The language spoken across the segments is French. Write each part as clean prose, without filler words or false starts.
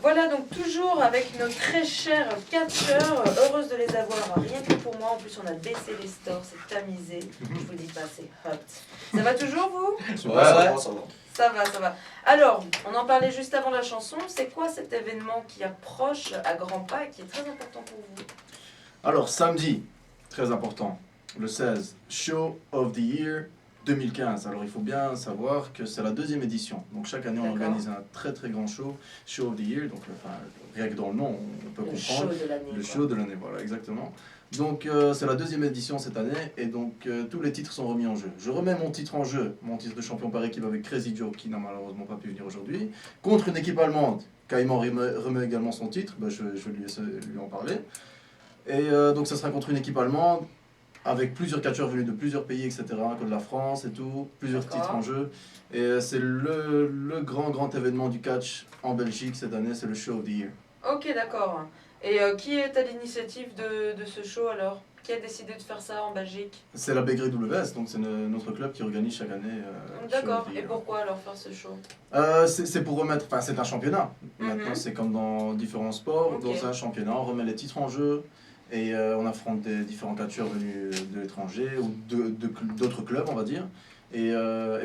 Voilà, donc toujours avec nos très chers catcheurs, heureuse de les avoir, rien que pour moi. En plus, on a baissé les stores, c'est tamisé. Je vous dis pas, c'est hot. Ça va toujours, vous? Ouais, ça va. Ça va, ça va. Alors, on en parlait juste avant la chanson. C'est quoi cet événement qui approche à grands pas et qui est très important pour vous? Alors, samedi, très important, le 16, Show of the Year 2015. Alors, il faut bien savoir que c'est la 2e édition. Donc, chaque année, on D'accord. organise un très très grand show of the Year. Donc, rien que dans le nom, on peut comprendre. Le show de l'année. Le show de l'année, voilà, exactement. Donc, c'est la 2e édition cette année. Et donc, tous les titres sont remis en jeu. Je remets mon titre en jeu, mon titre de champion par équipe avec Crazy Joe, qui n'a malheureusement pas pu venir aujourd'hui, contre une équipe allemande. Caïman remet également son titre. Ben, je vais lui en parler. Et donc, ça sera contre une équipe allemande, avec plusieurs catcheurs venus de plusieurs pays, etc., comme la France et tout, plusieurs titres en jeu. Et c'est le grand événement du catch en Belgique cette année, c'est le Show of the Year. Ok, d'accord. Et qui est à l'initiative de ce show alors? Qui a décidé de faire ça en Belgique? C'est la BYWS, donc c'est notre club qui organise chaque année. D'accord, et pourquoi alors faire ce show? C'est pour remettre, enfin c'est un championnat. Maintenant c'est comme dans différents sports, dans un championnat on remet les titres en jeu. Et on affronte des différents catcheurs venus de l'étranger ou d'autres clubs, on va dire. Et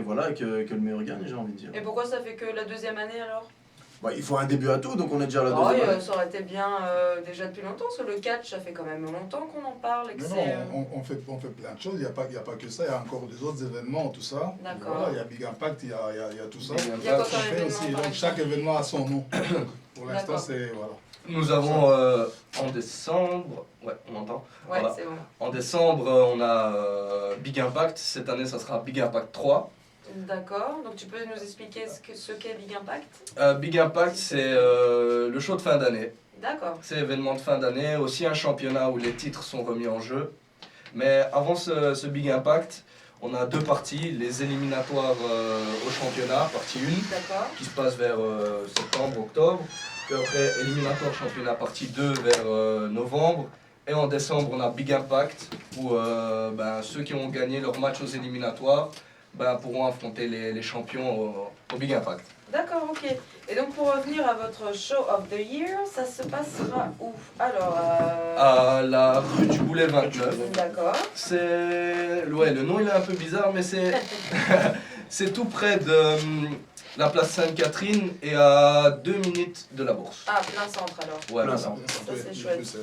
voilà, que le meilleur gagne, j'ai envie de dire. Et pourquoi ça fait que la 2e année alors? Bah, il faut un début à tout, donc on est déjà à la 2e année. Ça aurait été bien déjà depuis longtemps, parce que le catch, ça fait quand même longtemps qu'on en parle. Et que on fait plein de choses, il n'y a pas que ça, il y a encore des autres événements, tout ça. D'accord. Voilà, il y a Big Impact, il y a tout ça. Il y a quoi comme événement, aussi, donc chaque événement a son nom. Pour l'instant, c'est... Voilà. Nous avons en décembre, ouais, on entend. Ouais, voilà. c'est bon. En décembre, on a Big Impact. Cette année, ça sera Big Impact 3. D'accord, donc tu peux nous expliquer ce qu'est Big Impact? Big Impact, c'est le show de fin d'année. D'accord. C'est l'événement de fin d'année, aussi un championnat où les titres sont remis en jeu. Mais avant ce Big Impact, on a 2 parties, les éliminatoires au championnat, partie 1, qui se passe vers septembre, octobre. Puis après, éliminatoire championnat, partie 2, vers novembre. Et en décembre, on a Big Impact, où ceux qui ont gagné leur match aux éliminatoires pourront affronter les champions au Big Impact. D'accord, ok. Et donc pour revenir à votre Show of the Year, ça se passera où? Alors, à la rue du Boulet 29. D'accord. Ouais, le nom il est un peu bizarre, mais c'est tout près de la place Sainte-Catherine et à 2 minutes de la Bourse. Ah, plein centre alors. Ouais, plein centre. Ça c'est chouette.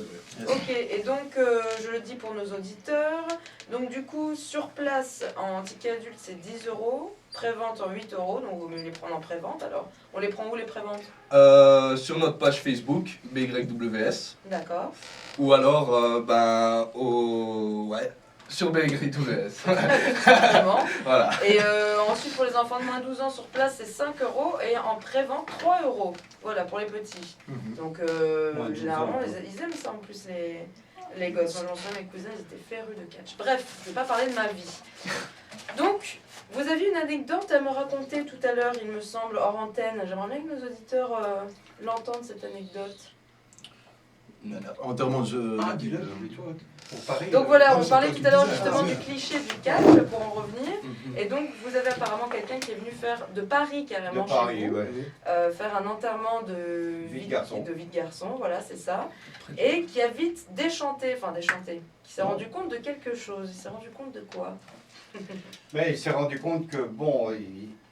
Ok, et donc je le dis pour nos auditeurs, donc du coup sur place en ticket adulte c'est 10 €, prévente en 8 €, donc vous mieux les prendre en prévente alors. On les prend où les préventes? Sur notre page Facebook, BYWS. D'accord. Ou alors, sur BYWS. Exactement. Voilà. Et ensuite pour les enfants de moins de 12 ans sur place c'est 5 € et en prévente 3 €. Voilà pour les petits. Donc généralement ils aiment ça en plus les gosses. Moi j'en sais, mes cousins ils étaient férus de catch. Bref, je ne vais pas parler de ma vie. Donc vous aviez une anecdote à me raconter tout à l'heure il me semble hors antenne. J'aimerais bien que nos auditeurs l'entendent cette anecdote. Enterrement de jeu. dis-le, pour Paris. Donc voilà, on parlait tout à l'heure justement du cliché du catch pour en revenir. Et donc vous avez apparemment quelqu'un qui est venu faire de Paris carrément chez vous, faire un enterrement de vie de garçon, voilà c'est ça. Et qui a vite déchanté, qui s'est rendu compte de quelque chose. Il s'est rendu compte de quoi? Mais il s'est rendu compte que bon,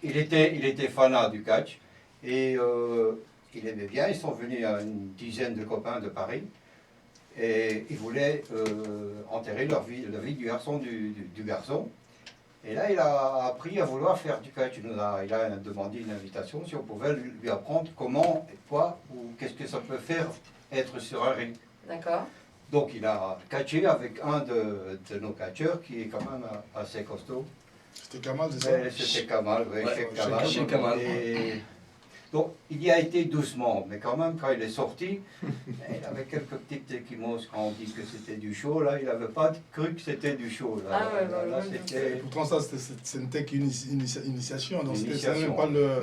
il était fanat du catch et il aimait bien. Ils sont venus à une dizaine de copains de Paris et ils voulaient enterrer la vie du garçon du garçon. Et là, il a appris à vouloir faire du catch. Il a demandé une invitation si on pouvait lui apprendre comment, quoi, ou qu'est-ce que ça peut faire être sur un ring. D'accord. Donc il a catché avec un de nos catcheurs qui est quand même assez costaud. C'était Kamal, c'est ça? C'était Kamal, oui, Cheikh Kamal. Et donc il y a été doucement, mais quand même quand il est sorti, il avait quelques petites échymoses quand on dit que c'était du show. Là, il n'avait pas cru que c'était du show. Là, ah ouais, là, c'était... Pourtant ça, c'était qu'une initiation, donc c'était même pas le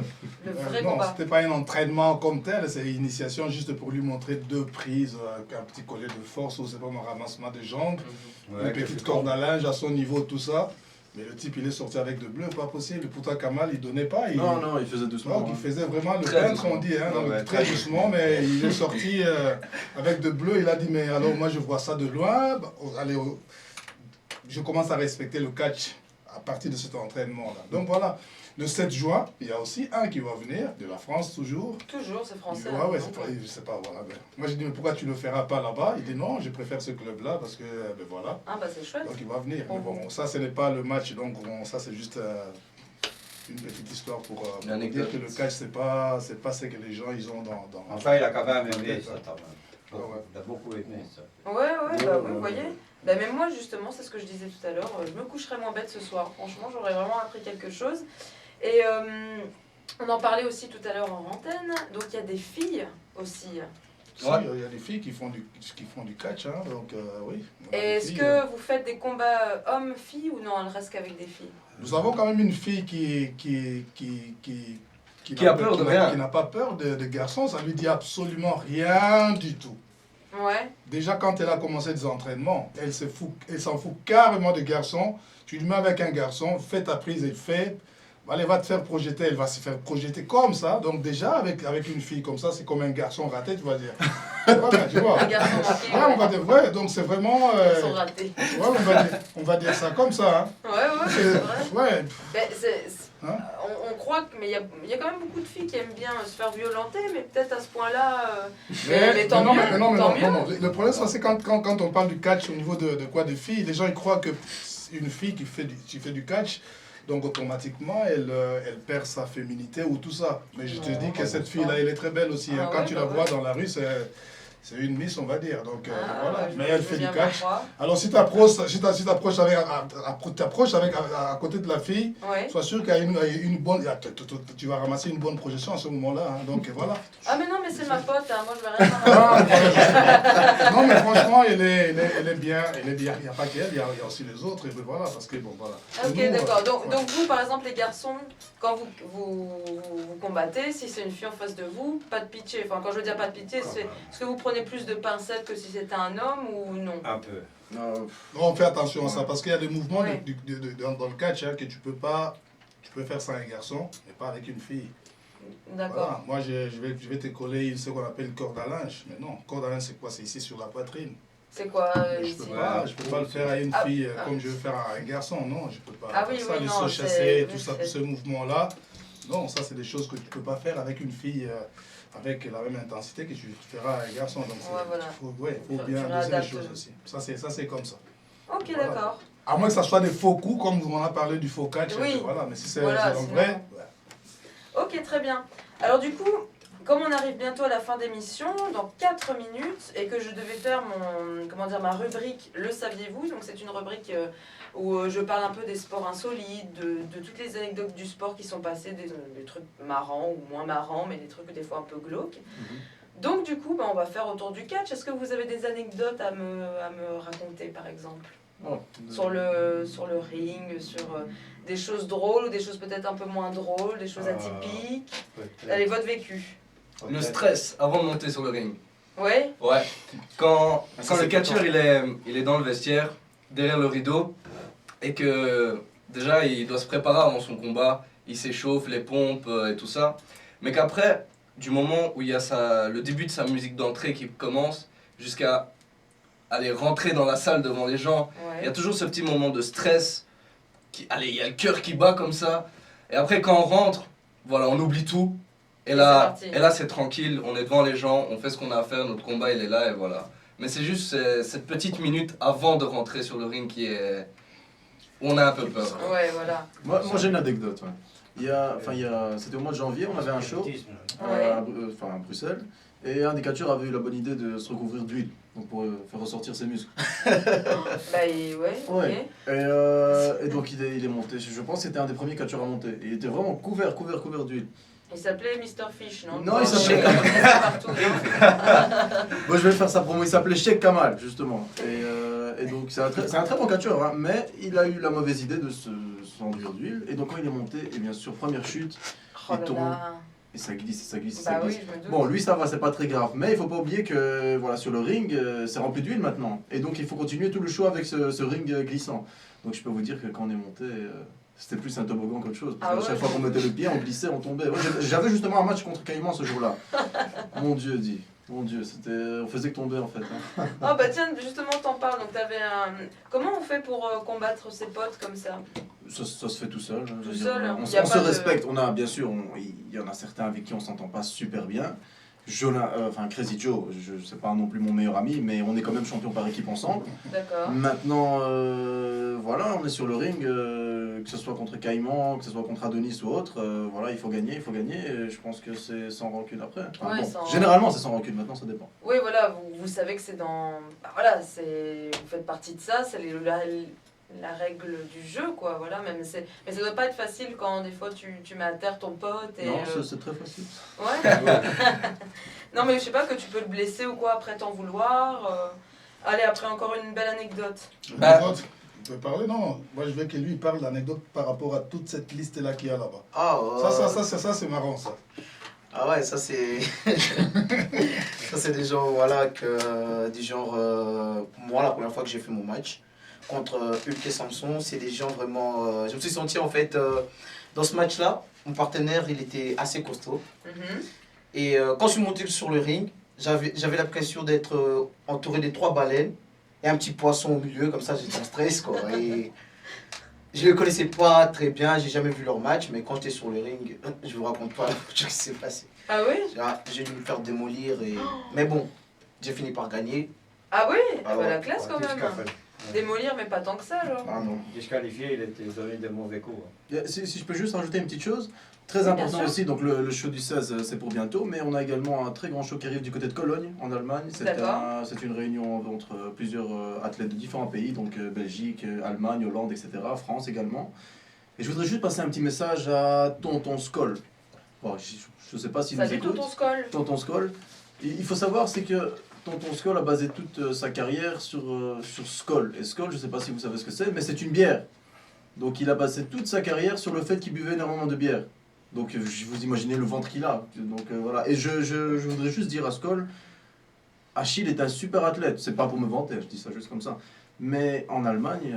vrai combat. C'était pas un entraînement comme tel, c'est une initiation juste pour lui montrer 2 prises, un petit collet de force ou c'est pas un ramassement de jambes, une petite corde à linge à son niveau, tout ça. Mais le type, il est sorti avec de bleu, pas possible. Pourtant, Kamal, il donnait pas. Non, il faisait doucement. Donc, il faisait vraiment le Très peintre, doucement. on dit, hein, donc, Ouais, très doucement, mais il est sorti avec de bleu. Il a dit, mais alors, moi, je vois ça de loin. Bah, allez, je commence à respecter le catch à partir de cet entraînement-là. Donc, voilà. Le 7 juin, il y a aussi un qui va venir, de la France toujours. Toujours, c'est français. Ouais, ouais, je sais pas, voilà. Ben, moi, j'ai dit, mais pourquoi tu ne le feras pas là-bas? Il dit, non, je préfère ce club-là parce que, ben voilà. Ah, bah c'est chouette. Donc, il va venir. Mais bon, ça, ce n'est pas le match, donc bon, ça, c'est juste une petite histoire pour dire que le catch, c'est pas ce que les gens, ils ont dans... Enfin, il a quand même aimé ça, Ouais. quand même. Il a beaucoup aimé ça. Ouais, bah oui, vous voyez. Bah, même moi, justement, c'est ce que je disais tout à l'heure, je me coucherais moins bête ce soir. Franchement, j'aurais vraiment appris quelque chose. Et on en parlait aussi tout à l'heure en antenne, donc il y a des filles aussi. Si, il y a des filles qui font du catch, hein, donc oui. Et est-ce que vous faites des combats hommes-filles ou non, elle reste qu'avec des filles? Nous avons quand même une fille qui a peur de rien. Qui n'a pas peur de garçons, ça lui dit absolument rien du tout. Ouais. Déjà, quand elle a commencé des entraînements, elle s'en fout carrément des garçons. Tu lui mets avec un garçon, fais ta prise et fais. Elle va te faire projeter, elle va se faire projeter comme ça. Donc déjà, avec une fille comme ça, c'est comme un garçon raté, tu vas dire. Voilà, tu vois. Un garçon raté. Ouais, on va dire, ouais, donc c'est vraiment... Ils sont ratés. Ouais, on va dire ça comme ça. Hein. Ouais, c'est vrai. Ouais. Ben, Hein? on croit que, mais il y a quand même beaucoup de filles qui aiment bien se faire violenter, mais peut-être à ce point-là. Mais tant non, mieux. mais non, Tant mieux. non. Le problème, c'est quand on parle du catch au niveau de quoi de filles, les gens ils croient que une fille qui fait du catch, donc automatiquement elle perd sa féminité ou tout ça. Mais je te dis que cette fille-là, elle est très belle aussi. Hein. Ah Quand ouais, tu bah la vois ouais. dans la rue, c'est une miss, on va dire. Donc voilà. Ouais, Mais je elle veux fait du bien catch. voir. Alors si tu approches à côté de la fille, Ouais. sois sûr qu'il y a une bonne, tu vas ramasser une bonne projection à ce moment-là. Hein. Donc voilà. Ah, mais non, mais c'est ma pote, hein. Moi je vais rien faire. Non mais franchement, elle est bien, il n'y a pas qu'elle, il y a aussi les autres, et voilà, parce que bon voilà. Ok, Nous, d'accord. Donc, ouais. donc vous, par exemple, les garçons, quand vous combattez, si c'est une fille en face de vous, pas de pitié. Enfin, quand je veux dire pas de pitié, c'est est-ce que vous prenez plus de pincettes que si c'était un homme ou non? Un peu. Non, on fait attention à ça, parce qu'il y a des mouvements Ouais. dans le catch hein, que tu peux faire ça à un garçon, mais pas avec une fille. D'accord. Voilà. Moi, je vais te coller ce qu'on appelle corde à linge, mais non, corde à linge c'est quoi? C'est ici sur la poitrine. C'est quoi Je ici? peux pas le faire à une Ah, fille ah. comme je veux faire à un garçon, non, je peux pas. Ah oui, faire ça, oui, les non, sauts c'est- chassés, tout oui, ça, c'est- ce mouvement-là, non, ça c'est des choses que tu peux pas faire avec une fille avec la même intensité que tu feras à un garçon. Donc Ouais, voilà. faut Tu bien doser les réadaptes. choses aussi. Ça c'est comme ça. Ok, Voilà. d'accord. À moins que ça soit des faux coups, comme on a parlé du faux catch, Oui. voilà, mais si c'est Voilà, en sinon- vrai, ouais. Ok, très bien. Alors du coup, comme on arrive bientôt à la fin d'émission, dans 4 minutes, et que je devais faire ma rubrique « Le saviez-vous », donc c'est une rubrique où je parle un peu des sports insolites, de toutes les anecdotes du sport qui sont passées, des trucs marrants ou moins marrants, mais des trucs des fois un peu glauques. Donc du coup, on va faire autour du catch. Est-ce que vous avez des anecdotes à me raconter, par exemple, sur le ring, sur des choses drôles ou des choses peut-être un peu moins drôles, des choses atypiques? Allez, votre vécu. Le stress avant de monter sur le ring. Ouais. Ouais. Quand Ça, le c'est catcheur il est dans le vestiaire, derrière le rideau, et que déjà il doit se préparer avant son combat, il s'échauffe, les pompes et tout ça, mais qu'après, du moment où il y a le début de sa musique d'entrée qui commence, jusqu'à aller rentrer dans la salle devant les gens, il y a Ouais. toujours ce petit moment de stress, il y a le cœur qui bat comme ça, et après quand on rentre, voilà, on oublie tout. Et c'est parti. Et là c'est tranquille, on est devant les gens, on fait ce qu'on a à faire, notre combat il est là et voilà. Mais c'est juste cette petite minute avant de rentrer sur le ring où on a un peu peur. Ouais, voilà. Moi j'ai une anecdote. Ouais. C'était au mois de janvier, on avait un show à Bruxelles, et un des catcheurs avait eu la bonne idée de se recouvrir d'huile, donc pour faire ressortir ses muscles. Bah, ouais, ok. Ouais. Et donc il est monté, je pense que c'était un des premiers catcheurs à monter. Et il était vraiment couvert d'huile. Il s'appelait Mr. Fish, non? Non, il s'appelait- partout. Bon, je vais faire sa promo, il s'appelait Sheikh Kamal, justement. Et donc c'est un très bon catcheur, hein, mais il a eu la mauvaise idée de s'enduire d'huile. Et donc quand il est monté, et bien sûr, première chute, Oh il là tombe. là. Et ça glisse, ça glisse, Bah ça oui, glisse. je me doute. Bon, lui ça va, c'est pas très grave, mais il faut pas oublier que voilà, sur le ring, c'est rempli d'huile maintenant. Et donc il faut continuer tout le show avec ce ring glissant. Donc je peux vous dire que quand on est monté, c'était plus un toboggan qu'autre chose. Parce Ah qu'à chaque fois qu'on mettait le pied, on glissait, on tombait. Ouais, j'avais justement un match contre Caïman ce jour-là. Mon Dieu, mon Dieu, on faisait que tomber en fait. Hein. Oh bah tiens, justement t'en parles, donc t'avais un... Comment on fait pour combattre ses potes comme ça? Ça se fait tout seul. Hein, Tout seul, on y a se pas de- respecte, on a bien sûr, il y en a certains avec qui on s'entend pas super bien. Crazy Joe, c'est pas non plus mon meilleur ami, mais on est quand même champion par équipe ensemble. D'accord. Maintenant, voilà, on est sur le ring, que ce soit contre Caïman, que ce soit contre Adonis ou autre, voilà, il faut gagner, et je pense que c'est sans rancune après. Enfin, Ouais, bon, généralement c'est sans rancune, maintenant ça dépend. Oui, voilà, vous savez que c'est dans... Bah, voilà, vous faites partie de ça, c'est la règle du jeu, quoi, voilà, mais ça doit pas être facile quand des fois tu mets à terre ton pote et... Non, c'est très facile. Ouais. Non, mais je sais pas, que tu peux le blesser ou quoi après t'en vouloir. Allez, après encore une belle anecdote. L'anecdote, tu peux parler? Non, moi je veux que lui parle l'anecdote par rapport à toute cette liste-là qu'il y a là-bas. Ah, Ça c'est marrant, ça. ah ouais, ça c'est. Ça c'est des gens, voilà, moi la première fois que j'ai fait mon match contre Hulk et Samson, c'est des gens vraiment. Je me suis senti en fait, dans ce match-là, mon partenaire il était assez costaud. Et quand je suis monté sur le ring, j'avais l'impression d'être entouré des 3 baleines et un petit poisson au milieu, comme ça j'étais en stress quoi. Et je ne les connaissais pas très bien, j'ai jamais vu leur match, mais quand j'étais sur le ring, je vous raconte pas ce qui s'est passé. Ah oui? J'ai dû me faire démolir, mais bon, j'ai fini par gagner. Ah oui? Ah Bah, ouais. la classe quand même. Démolir, mais pas tant que ça, genre. Ah non. Disqualifié, il était donné des mauvais coups. Si je peux juste rajouter une petite chose, très Oui, bien important sûr. aussi, donc le show du 16 c'est pour bientôt, mais on a également un très grand show qui arrive du côté de Cologne, en Allemagne. D'accord. C'est une réunion entre plusieurs athlètes de différents pays, donc Belgique, Allemagne, Hollande, etc., France également. Et je voudrais juste passer un petit message à Tonton Skoll. Bon, je ne sais pas s'il nous Salut, écoute. tonton Skoll. Tonton Skoll. Il faut savoir, c'est que Tonton Skoll a basé toute sa carrière sur Skoll. Et Skoll, je ne sais pas si vous savez ce que c'est, mais c'est une bière. Donc il a basé toute sa carrière sur le fait qu'il buvait énormément de bière. Donc vous imaginez le ventre qu'il a. Donc voilà. Et je voudrais juste dire à Skoll, Achille est un super athlète. C'est pas pour me vanter, je dis ça juste comme ça. Mais en Allemagne,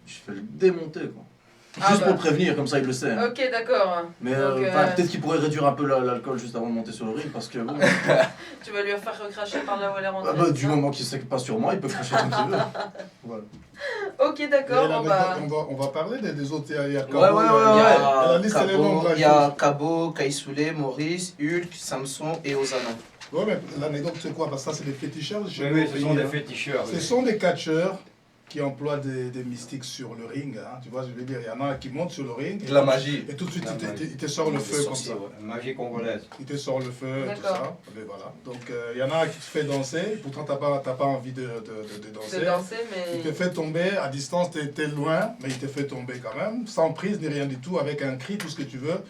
je fais le démonter quoi. Ah Juste bah. pour prévenir, comme ça il le sait. Ok, d'accord. Mais Donc, peut-être qu'il pourrait réduire un peu l'alcool juste avant de monter sur le ring parce que bon, Tu vas lui faire recracher par là où elle est rentrée. du c'est ça? moment qu'il ne sait pas sur moi, il peut cracher tant qu'il veut. Voilà. Ok, d'accord. On va parler des autres. Il y a Cabo, Ouais. il y a la liste, elle est longue, Il y a Cabo, Kaïsoulé, Maurice, Hulk, Samson et Ozana. Ouais, mais l'anecdote c'est quoi? Parce que ça c'est des féticheurs. Oui, ce sont des féticheurs. Ce sont des catcheurs qui emploient des mystiques sur le ring. Hein. Tu vois, je veux dire, il y en a qui montent sur le ring. De la magie. Et tout de suite, La il te sort le feu comme ça. Magie congolaise. Il te sort le feu, tout D'accord. ça. Et voilà. Donc, il y en a qui te fait danser. Pourtant, tu n'as pas envie de danser. De danser, Il te mais. fait tomber. À distance, tu es loin, mais il te fait tomber quand même. Sans prise ni rien du tout, avec un cri, tout ce que tu veux.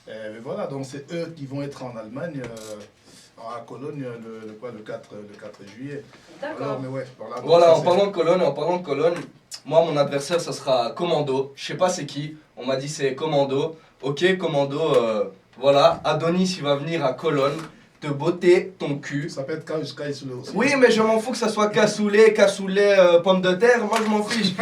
Et voilà. Donc, c'est eux qui vont être en Allemagne. À Cologne le 4 juillet. D'accord. Alors, mais ouais, Voilà, en parlant de Cologne, moi mon adversaire ça sera Commando. Je sais pas c'est qui, on m'a dit c'est Commando. Ok, Commando, voilà, Adonis il va venir à Cologne te botter ton cul. Ça peut être Kaïsoulé aussi. Oui, mais je m'en fous que ça soit cassoulet, pomme de terre, moi je m'en fiche.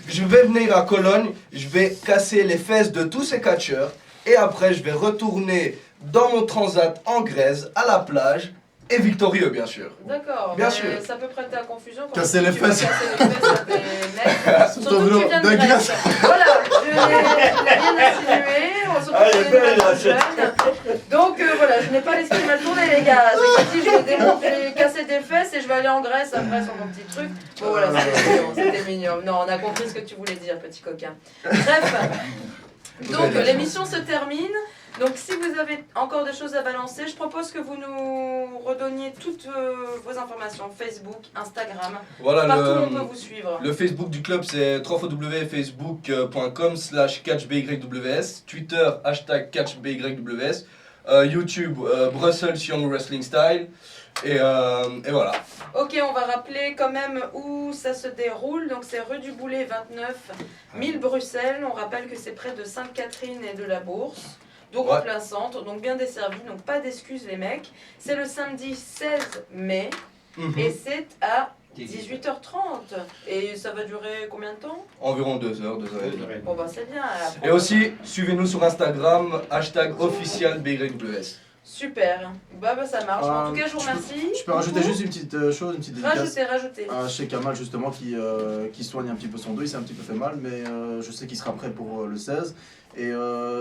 Je vais venir à Cologne, je vais casser les fesses de tous ces catcheurs et après je vais retourner dans mon transat en Grèce, à la plage, et victorieux bien sûr. D'accord. Bien mais sûr. Ça peut prêter à confusion. quand Casser tu les dis que tu vas fesses. Casser les fesses à des mecs. Surtout que tu viens de de Grèce. Voilà, je l'ai bien insinué. Surtout que tu es une jeune. Donc voilà, je n'ai pas l'esprit mal tourné les gars. C'est que si je vais casser des fesses et je vais aller en Grèce après sur mon petit truc. Bon voilà, c'était mignon. Non, on a compris ce que tu voulais dire, petit coquin. Bref. Donc l'émission se termine. Donc si vous avez encore des choses à balancer, je propose que vous nous redonniez toutes vos informations, Facebook, Instagram, Voilà, partout où on peut vous suivre. le Facebook du club c'est www.facebook.com/catchbyws, Twitter #catchbyws, YouTube Brussels Young Wrestling Style, et voilà. Ok, on va rappeler quand même où ça se déroule. Donc c'est rue du Boulet 29, 1000 Bruxelles. On rappelle que c'est près de Sainte-Catherine et de la Bourse. Donc en plein centre, donc bien desservi, donc pas d'excuses les mecs. C'est le samedi 16 mai et c'est à 18h30. Et ça va durer combien de temps? Environ 2 heures, 2 heures et demie. Bon bah c'est bien. Et aussi, suivez-nous sur Instagram, #official BYWS. Super, bah ça marche. En tout cas, je vous remercie. Je peux rajouter juste une petite chose, une petite dédicace. Rajoutez. Chez Kamal justement qui soigne un petit peu son dos, il s'est un petit peu fait mal, mais je sais qu'il sera prêt pour le 16. Et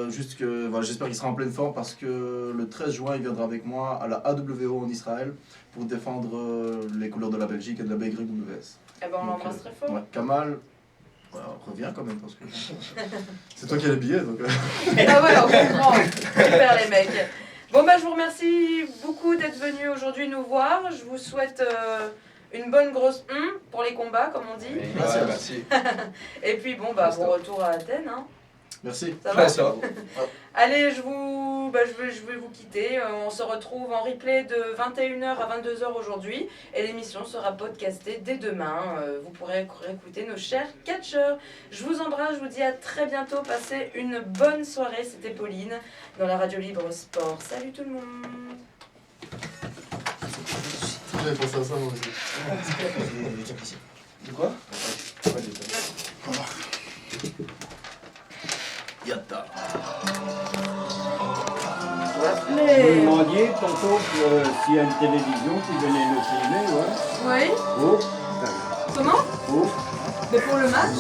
juste que voilà, j'espère qu'il sera en pleine forme parce que le 13 juin, il viendra avec moi à la AWO en Israël pour défendre les couleurs de la Belgique et de la BYWS. Eh ben on l'embrasse très fort. Ouais, Kamal, reviens quand même parce que c'est toi qui as les billets. Donc, Ah ouais, on comprend. Super les mecs. Bon bah je vous remercie beaucoup d'être venus aujourd'hui nous voir. Je vous souhaite une bonne grosse pour les combats comme on dit. Oui, merci. Et puis bon bah bon retour à Athènes. Hein. Merci. Ça va ça. Allez, je vais vous quitter. On se retrouve en replay de 21h à 22h aujourd'hui. Et l'émission sera podcastée dès demain. Vous pourrez écouter nos chers catcheurs. Je vous embrasse, je vous dis à très bientôt. Passez une bonne soirée. C'était Pauline dans la Radio Libre Sport. Salut tout le monde. J'avais pensé à ça moi aussi. De quoi? Yatta. Vous me demandiez tantôt s'il y a une télévision qui venait nous filmer, ouais. Oui. Oh, Comment? oh. Mais pour le match